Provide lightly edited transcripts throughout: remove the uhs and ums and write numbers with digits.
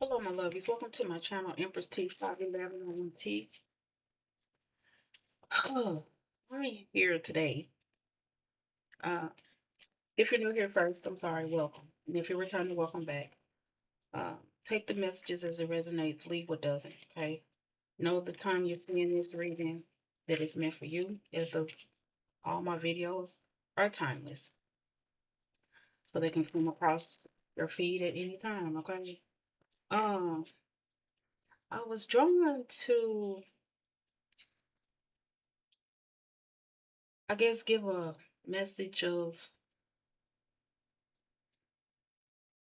Hello, my lovies. Welcome to my channel, Empress T 511 T. Oh, I'm here today. Uh, if you're new here first, I'm sorry, welcome. And if you're returning, welcome back. Uh, take the messages as it resonates, leave what doesn't, okay? Know the time you're seeing this reading that it's meant for you, as all my videos are timeless. So they can come across your feed at any time, okay? Um, I was drawn to, I guess, give a message of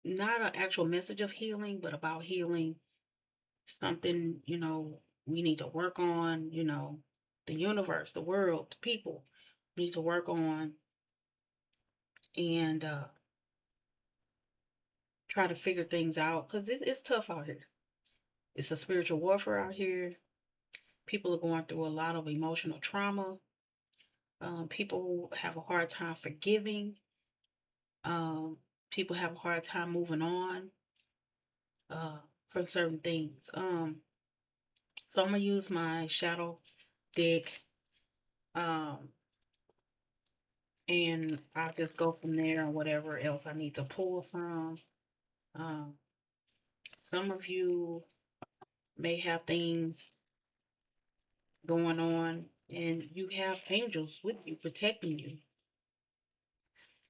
not an actual message of healing, but about healing something, we need to work on, the universe, the world, the people need to work on and try to figure things out because it's tough out here. It's a spiritual warfare out here. People are going through a lot of emotional trauma. People have a hard time forgiving. Um, People have a hard time moving on uh, from certain things. So I'm gonna use my shadow deck, um, and I'll just go from there and whatever else I need to pull from. Um, some of you may have things going on, and you have angels with you protecting you.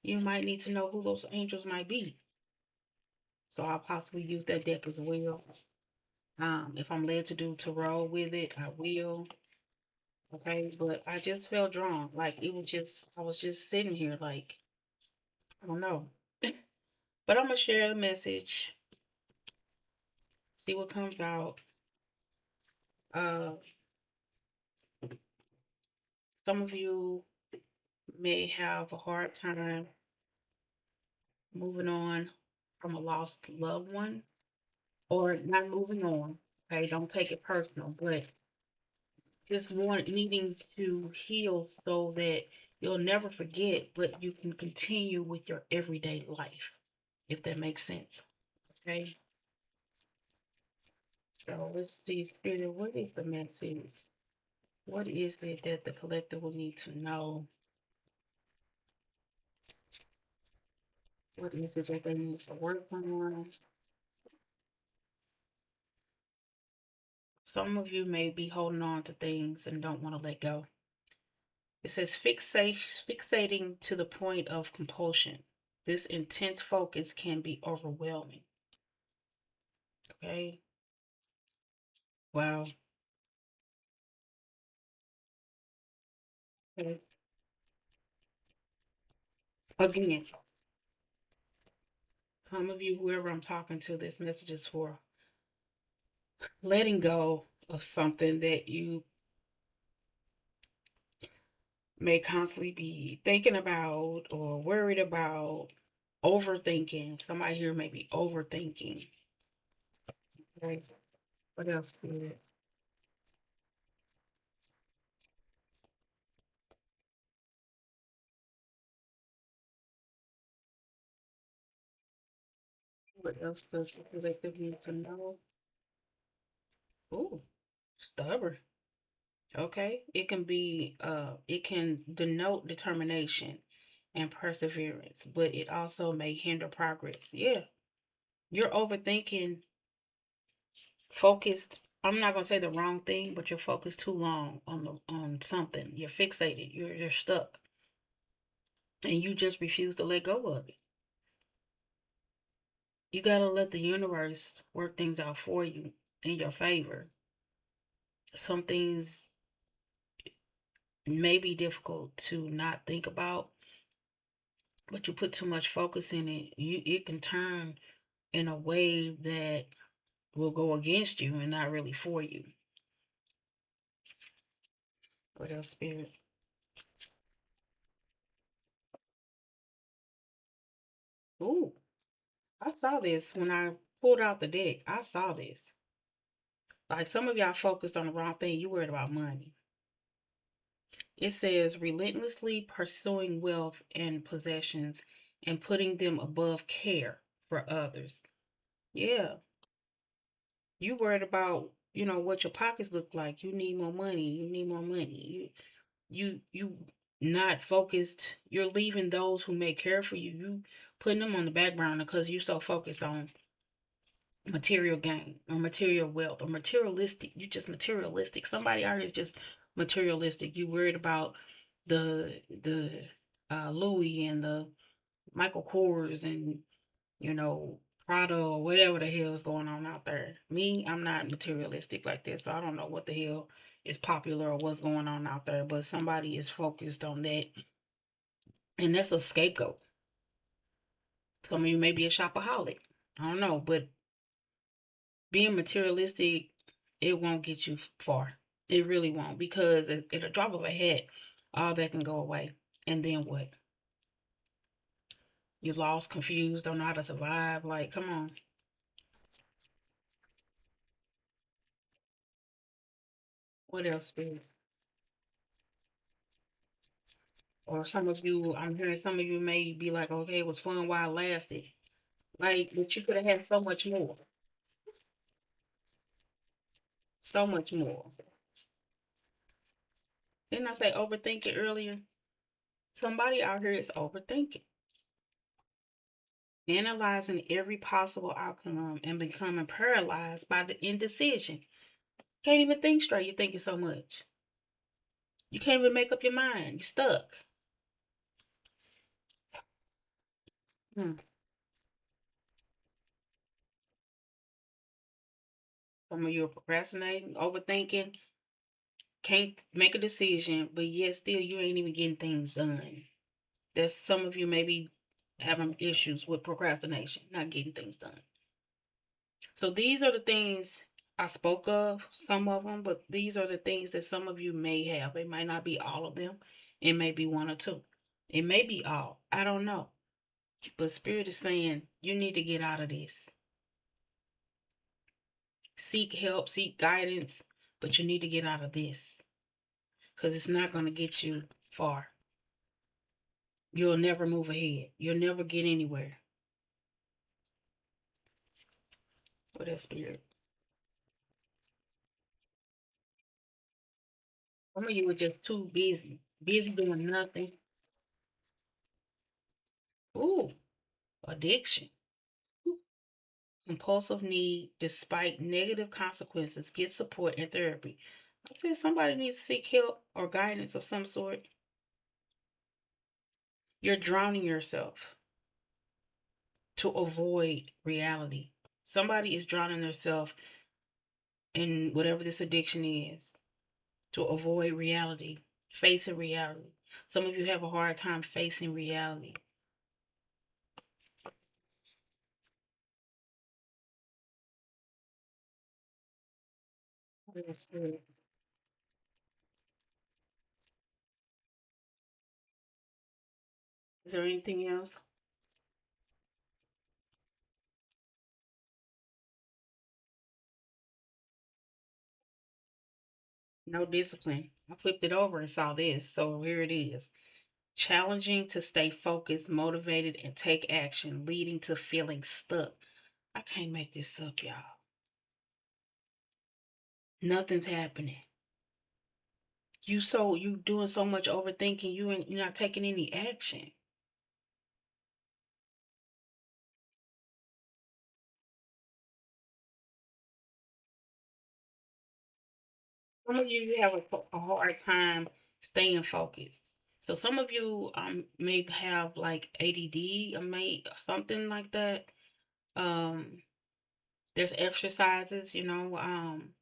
You might need to know who those angels might be. So I'll possibly use that deck as well. If I'm led to do tarot with it, I will. Okay, but I just felt drawn. Like I was just sitting here, like, I don't know. But I'm gonna share the message, see what comes out. Uh, some of you may have a hard time moving on from a lost loved one or not moving on. Okay, don't take it personal, but just needing to heal so that you'll never forget, but you can continue with your everyday life, if that makes sense. Okay, so let's see, Spirit, what is the message? What is it that the collective will need to know? What is it that they need to work on? Some of you may be holding on to things and don't want to let go. It says fixating to the point of compulsion. This intense focus can be overwhelming. Okay. Wow. Okay. Again, some of you, whoever I'm talking to, this message is for letting go of something that you may constantly be thinking about or worried about, overthinking. Somebody here may be overthinking. Okay. What else? What else does the collective need to know? Oh, stubborn. Okay. It can denote determination and perseverance, but it also may hinder progress. Yeah. You're overthinking, focused. I'm not gonna say the wrong thing, but you're focused too long on something. You're fixated. You're stuck. And you just refuse to let go of it. You gotta let the universe work things out for you in your favor. Some things may be difficult to not think about, but you put too much focus in it, it can turn in a way that will go against you and not really for you. What else, Spirit? Ooh, I saw this when I pulled out the deck. I saw this. Like some of y'all focused on the wrong thing. You worried about money. It says relentlessly pursuing wealth and possessions and putting them above care for others. Yeah. You worried about, what your pockets look like. You need more money. You need more money. You not focused. You're leaving those who may care for you. You putting them on the back burner because you're so focused on material gain or material wealth or materialistic. You just materialistic. Somebody out here is just materialistic. You worried about the Louis and the Michael Kors and you know Prada or whatever the hell is going on out there. Me, I'm not materialistic like this, so I don't know what the hell is popular or what's going on out there. But somebody is focused on that, and that's a scapegoat. Some of you may be a shopaholic. I don't know, but being materialistic, it won't get you far. It really won't because at a drop of a hat, all that can go away. And then what? You lost, confused, don't know how to survive. Like, come on. What else, Spirit? Or some of you, I'm hearing some of you may be like, okay, it was fun while it lasted. Like, but you could have had so much more. So much more. Didn't I say overthinking earlier? Somebody out here is overthinking, analyzing every possible outcome and becoming paralyzed by the indecision. Can't even think straight. You're thinking so much. You can't even make up your mind. You're stuck. Hmm. Some of you are procrastinating, overthinking, can't make a decision, but yet still you ain't even getting things done. There's some of you maybe having issues with procrastination, not getting things done. So these are the things I spoke of, some of them, but these are the things that some of you may have. It might not be all of them. It may be one or two. It may be all. I don't know. But Spirit is saying you need to get out of this. Seek help, seek guidance, but you need to get out of this because it's not going to get you far. You'll never move ahead. You'll never get anywhere. With that spirit. Some of you are just too busy. Busy doing nothing. Ooh, addiction. Ooh. Compulsive need, despite negative consequences, get support and therapy. I said somebody needs to seek help or guidance of some sort. You're drowning yourself to avoid reality. Somebody is drowning themselves in whatever this addiction is to avoid reality, facing reality. Some of you have a hard time facing reality. Is there anything else? No discipline. I flipped it over and saw this, so here it is. Challenging to stay focused, motivated, and take action, leading to feeling stuck. I can't make this up, y'all. Nothing's happening. You doing so much overthinking, you're not taking any action. Some of you have a hard time staying focused. So some of you may have like ADD or may something like that. Um, there's exercises, I'm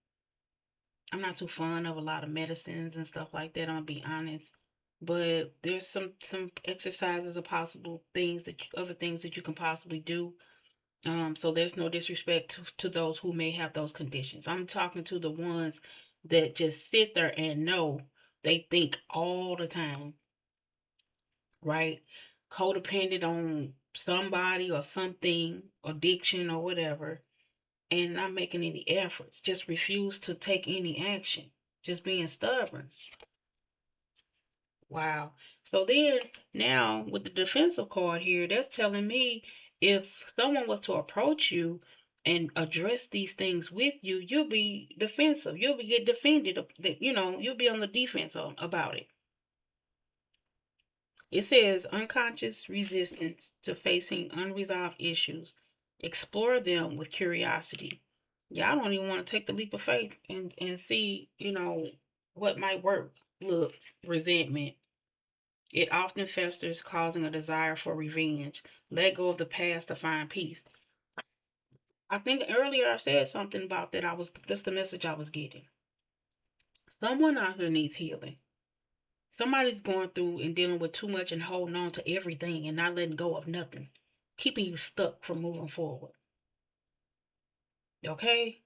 not too fond of a lot of medicines and stuff like that. I'm gonna be honest, but there's some exercises or possible things other things that you can possibly do. So there's no disrespect to those who may have those conditions. I'm talking to the ones that just sit there and know they think all the time, right? Codependent on somebody or something, addiction or whatever, and not making any efforts. Just refuse to take any action. Just being stubborn. Wow. So then now with the defensive card here, that's telling me if someone was to approach you and address these things with you, you'll be defensive. You'll be get defended. You'll be on the defense about it. It says unconscious resistance to facing unresolved issues. Explore them with curiosity. Y'all don't even want to take the leap of faith and see, what might work. Look, resentment. It often festers, causing a desire for revenge. Let go of the past to find peace. I think earlier I said something about that. That's the message I was getting. Someone out here needs healing. Somebody's going through and dealing with too much and holding on to everything and not letting go of nothing, keeping you stuck from moving forward. Okay?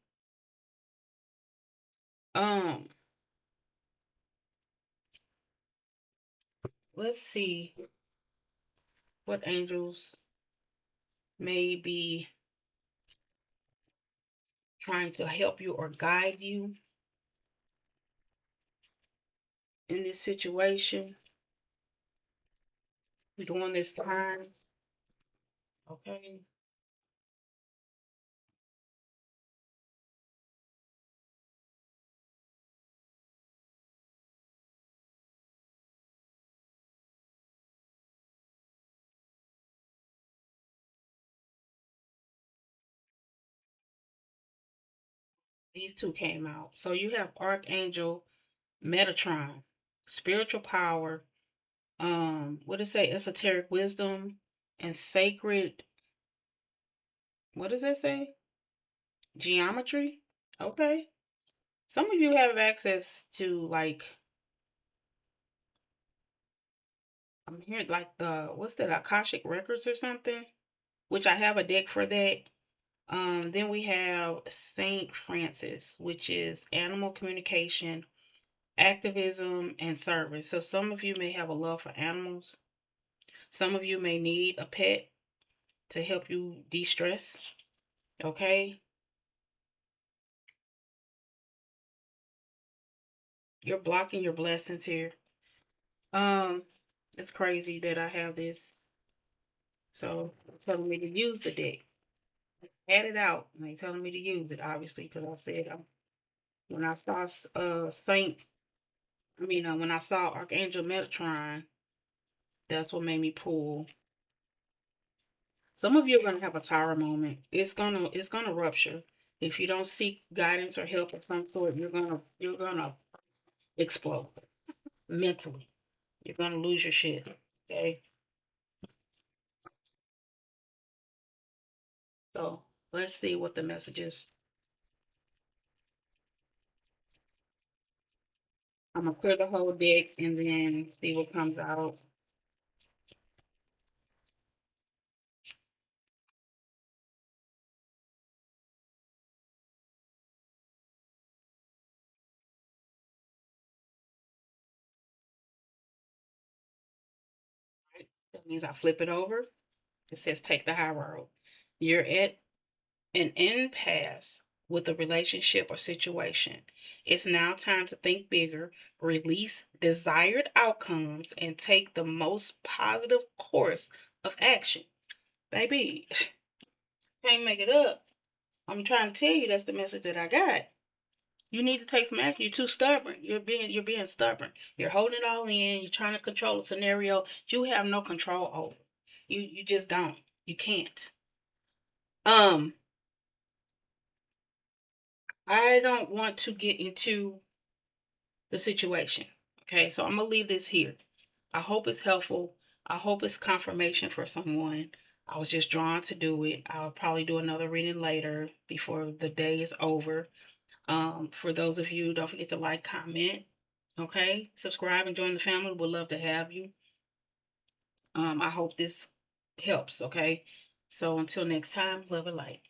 Um, let's see what angels may be trying to help you or guide you in this situation during this time. Okay? These two came out. So you have Archangel Metatron, spiritual power, what does it say? Esoteric wisdom and sacred, what does that say? Geometry? Okay. Some of you have access to like I'm hearing like the what's that, Akashic records or something? Which I have a deck for that. Then we have Saint Francis, which is animal communication, activism, and service. So some of you may have a love for animals. Some of you may need a pet to help you de-stress. Okay? You're blocking your blessings here. Um, it's crazy that I have this. So it's telling me to use the deck. Add it out. And they telling me to use it, obviously, because I said when I saw when I saw Archangel Metatron, that's what made me pull. Some of you are gonna have a tower moment. It's gonna rupture. If you don't seek guidance or help of some sort, you're gonna explode mentally. You're gonna lose your shit. Okay. So let's see what the message is. I'm gonna clear the whole deck and then see what comes out. Right? That means I flip it over. It says take the high road. You're at an impasse with a relationship or situation. It's now time to think bigger, release desired outcomes, and take the most positive course of action. Baby, can't make it up. I'm trying to tell you that's the message that I got. You need to take some action. You're too stubborn. You're being stubborn. You're holding it all in. You're trying to control a scenario you have no control over. You just don't. You can't. Um, I don't want to get into the situation. Okay, so I'm gonna leave this here. I hope it's helpful. I hope it's confirmation for someone. I was just drawn to do it. I'll probably do another reading later before the day is over. For those of you, don't forget to like, comment, okay, subscribe, and join the family. We'd love to have you. I hope this helps. Okay, so until next time, love and light.